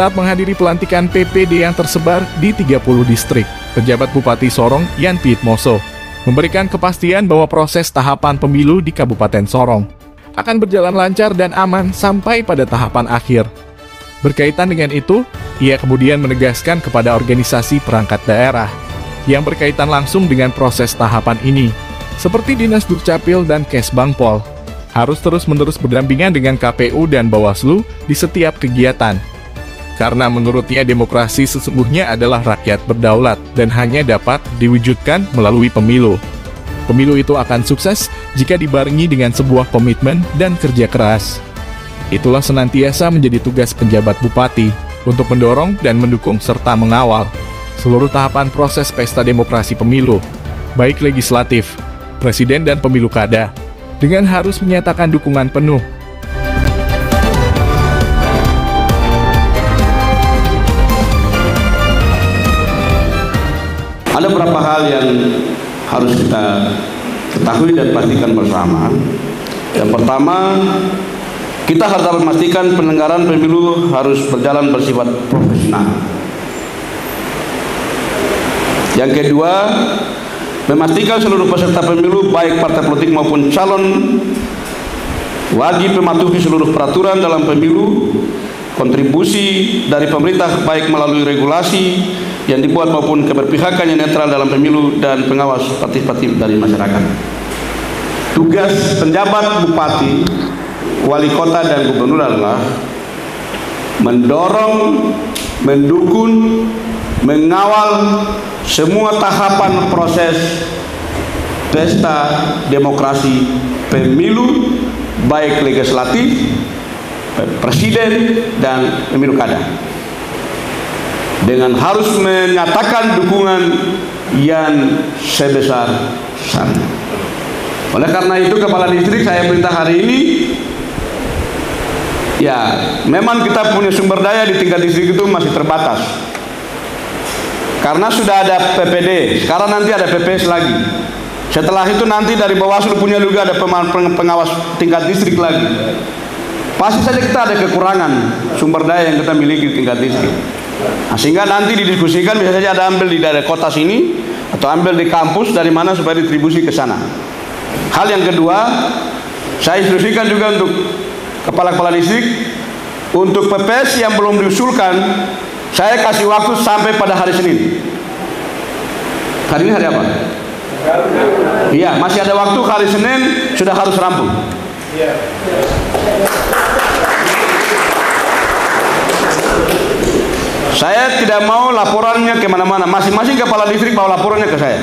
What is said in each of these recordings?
Saat menghadiri pelantikan PPD yang tersebar di 30 distrik, penjabat Bupati Sorong Yan Piitmoso memberikan kepastian bahwa proses tahapan pemilu di Kabupaten Sorong akan berjalan lancar dan aman sampai pada tahapan akhir. Berkaitan dengan itu, ia kemudian menegaskan kepada organisasi perangkat daerah yang berkaitan langsung dengan proses tahapan ini, seperti Dinas Dukcapil dan Kesbangpol, harus terus-menerus berdampingan dengan KPU dan Bawaslu di setiap kegiatan. Karena menurutnya demokrasi sesungguhnya adalah rakyat berdaulat dan hanya dapat diwujudkan melalui pemilu. Pemilu itu akan sukses jika dibarengi dengan sebuah komitmen dan kerja keras. Itulah senantiasa menjadi tugas penjabat bupati untuk mendorong dan mendukung serta mengawal seluruh tahapan proses pesta demokrasi pemilu, baik legislatif, presiden dan pemilu kada, dengan harus menyatakan dukungan penuh. Ada beberapa hal yang harus kita ketahui dan pastikan bersama. Yang pertama, kita harus dapat memastikan penyelenggaraan pemilu harus berjalan bersifat profesional. Yang kedua, memastikan seluruh peserta pemilu, baik partai politik maupun calon, wajib mematuhi seluruh peraturan dalam pemilu, kontribusi dari pemerintah baik melalui regulasi yang dibuat maupun keberpihakan yang netral dalam pemilu, dan pengawas partisipatif dari masyarakat. Tugas penjabat bupati, wali kota dan gubernur adalah mendorong, mendukung, mengawal semua tahapan proses pesta demokrasi pemilu, baik legislatif, presiden, dan pemilu kada, dengan harus menyatakan dukungan yang sebesar-besarnya. Oleh karena itu, kepala distrik saya perintah hari ini, ya, memang kita punya sumber daya di tingkat distrik itu masih terbatas. Karena sudah ada PPD, sekarang nanti ada PPS lagi. Setelah itu nanti dari Bawaslu punya juga ada pengawas tingkat distrik lagi. Pasti saja kita ada kekurangan sumber daya yang kita miliki di tingkat distrik. Nah, sehingga nanti didiskusikan, bisa saja ada ambil di daerah kota sini atau ambil di kampus, dari mana supaya distribusi ke sana. Hal yang kedua, saya instruksikan juga untuk kepala-kepala distrik, untuk PPS yang belum diusulkan, saya kasih waktu sampai pada hari Senin. Hari ini hari apa? Iya, masih ada waktu, hari Senin sudah harus rampung. Saya tidak mau laporannya kemana-mana. Masing-masing kepala distrik bawa laporannya ke saya.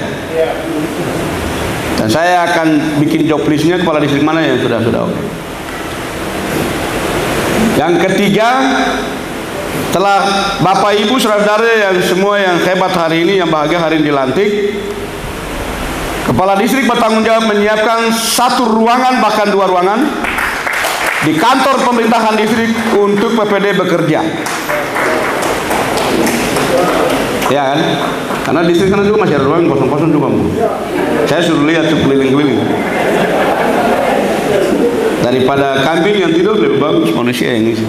Dan saya akan bikin job listnya kepala distrik mana yang sudah oke. Yang ketiga, telah Bapak Ibu saudara yang semua yang hebat hari ini, yang bahagia hari ini dilantik, kepala distrik bertanggung jawab menyiapkan 1 ruangan, bahkan 2 ruangan di kantor pemerintahan distrik untuk PPD bekerja. Ya kan? Karena distrik sana juga masih ada ruangan kosong-kosong juga. Saya suruh lihat tuh keliling-keliling. Daripada kambing yang tidur, lebih bagus manusia yang ngisi.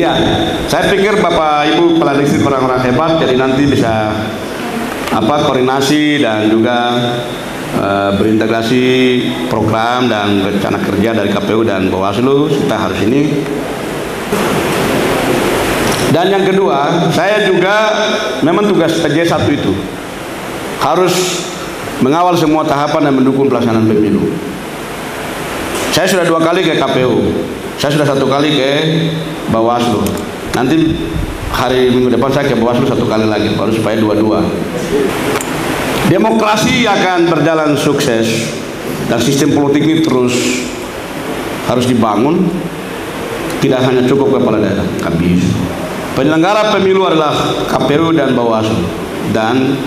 Iya, saya pikir Bapak Ibu kepala distrik orang-orang hebat, jadi nanti bisa koordinasi dan juga berintegrasi program dan rencana kerja dari KPU dan Bawaslu. Kita harus ini. Dan yang kedua, saya juga memang tugas PJ1 itu harus mengawal semua tahapan dan mendukung pelaksanaan pemilu. Saya sudah 2 kali ke KPU, saya sudah 1 kali ke Bawaslu. Nanti hari minggu depan saya ke Bawaslu 1 kali lagi, baru supaya 2-2. Demokrasi akan berjalan sukses dan sistem politik ini terus harus dibangun. Tidak hanya cukup kepala daerah, habis. Penyelenggara pemilu adalah KPU dan Bawaslu dan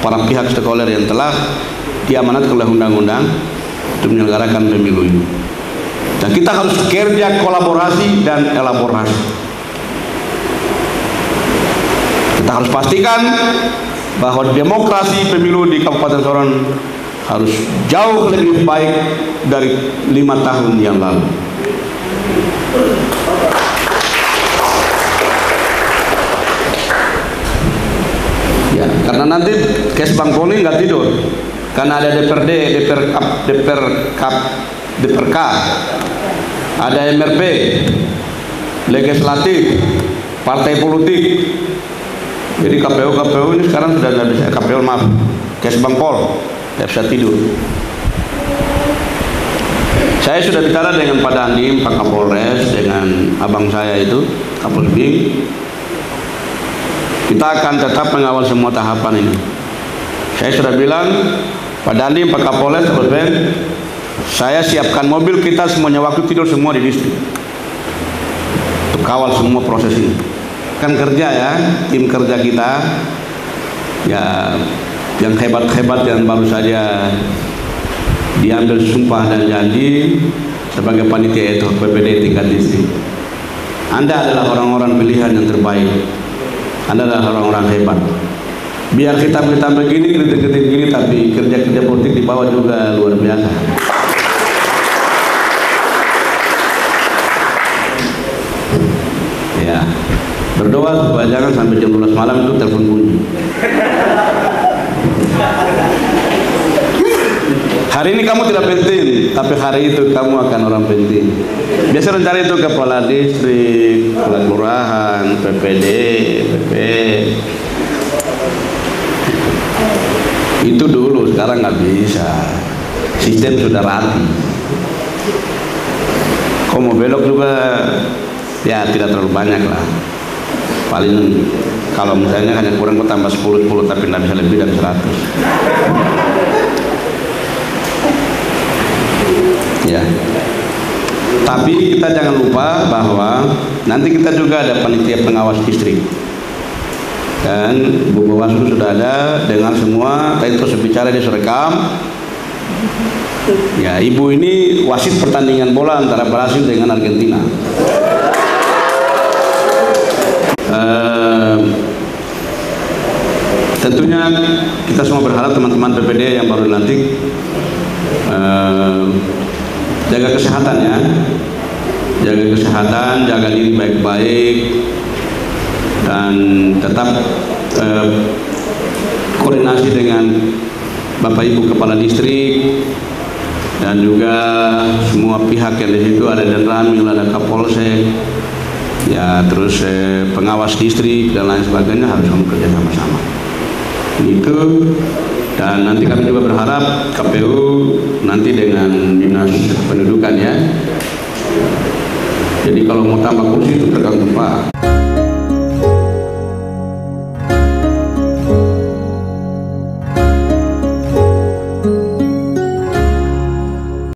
para pihak stakeholder yang telah diamanatkan oleh undang-undang untuk menyelenggarakan pemilu ini. Dan kita harus kerja kolaborasi dan elaborasi. Kita harus pastikan bahwa demokrasi pemilu di Kabupaten Sorong harus jauh lebih baik dari 5 tahun yang lalu. karena nanti Kesbang Poli nggak tidur, karena ada DPRD, DPRK, ada MRP, legislatif, partai politik. Jadi KPU ini sekarang sudah tidak bisa, KPU maaf, Kesbang Pol tidak bisa tidur. Saya sudah bicara dengan Pak Dandim, Pak Kapolres, dengan abang saya itu, Kapolbing. Kita akan tetap mengawal semua tahapan ini. Saya sudah bilang, Pak Dandim, Pak Kapolres, Kapolbing, saya siapkan mobil kita semuanya waktu tidur semua di distrik untuk kawal semua proses ini. Kan kerja ya, tim kerja kita ya, yang hebat-hebat yang baru saja diambil sumpah dan janji sebagai panitia itu PPD tingkat distrik. Anda adalah orang-orang pilihan yang terbaik. Anda adalah orang-orang hebat. Biar kita begini, kritik-kritik gini, tapi kerja-kerja politik di bawah juga luar biasa. Ya, berdoa supaya jangan sampai jam 12 malam itu telepon bunyi. Hari ini kamu tidak penting, tapi hari itu kamu akan orang penting. Biasa rencana itu kepala distrik, kepala kelurahan, PPD, PP. Itu dulu, sekarang nggak bisa. Sistem sudah rapi. Kalau mau belok juga, ya tidak terlalu banyak lah. Paling kalau misalnya hanya kurang tambah 10, tapi tidak bisa lebih dari 100. Ya. Tapi kita jangan lupa bahwa nanti kita juga ada panitia pengawas distrik. Dan Bu Bawaslu sudah ada, dengar semua, tadi terus bicara di rekam. Ya, ibu ini wasit pertandingan bola antara Brasil dengan Argentina. Tentunya kita semua berharap teman-teman PPD yang baru dilantik jaga kesehatan ya, jaga kesehatan, jaga diri baik-baik, dan tetap koordinasi dengan Bapak Ibu Kepala Distrik dan juga semua pihak yang di situ, ada Danramil, ada Kapolsek, ya terus pengawas distrik dan lain sebagainya, harus bekerja sama-sama. Itu. Dan nanti kami juga berharap KPU nanti dengan dinas pendudukan ya. Jadi kalau mau tambah kursi itu tergantung Pak.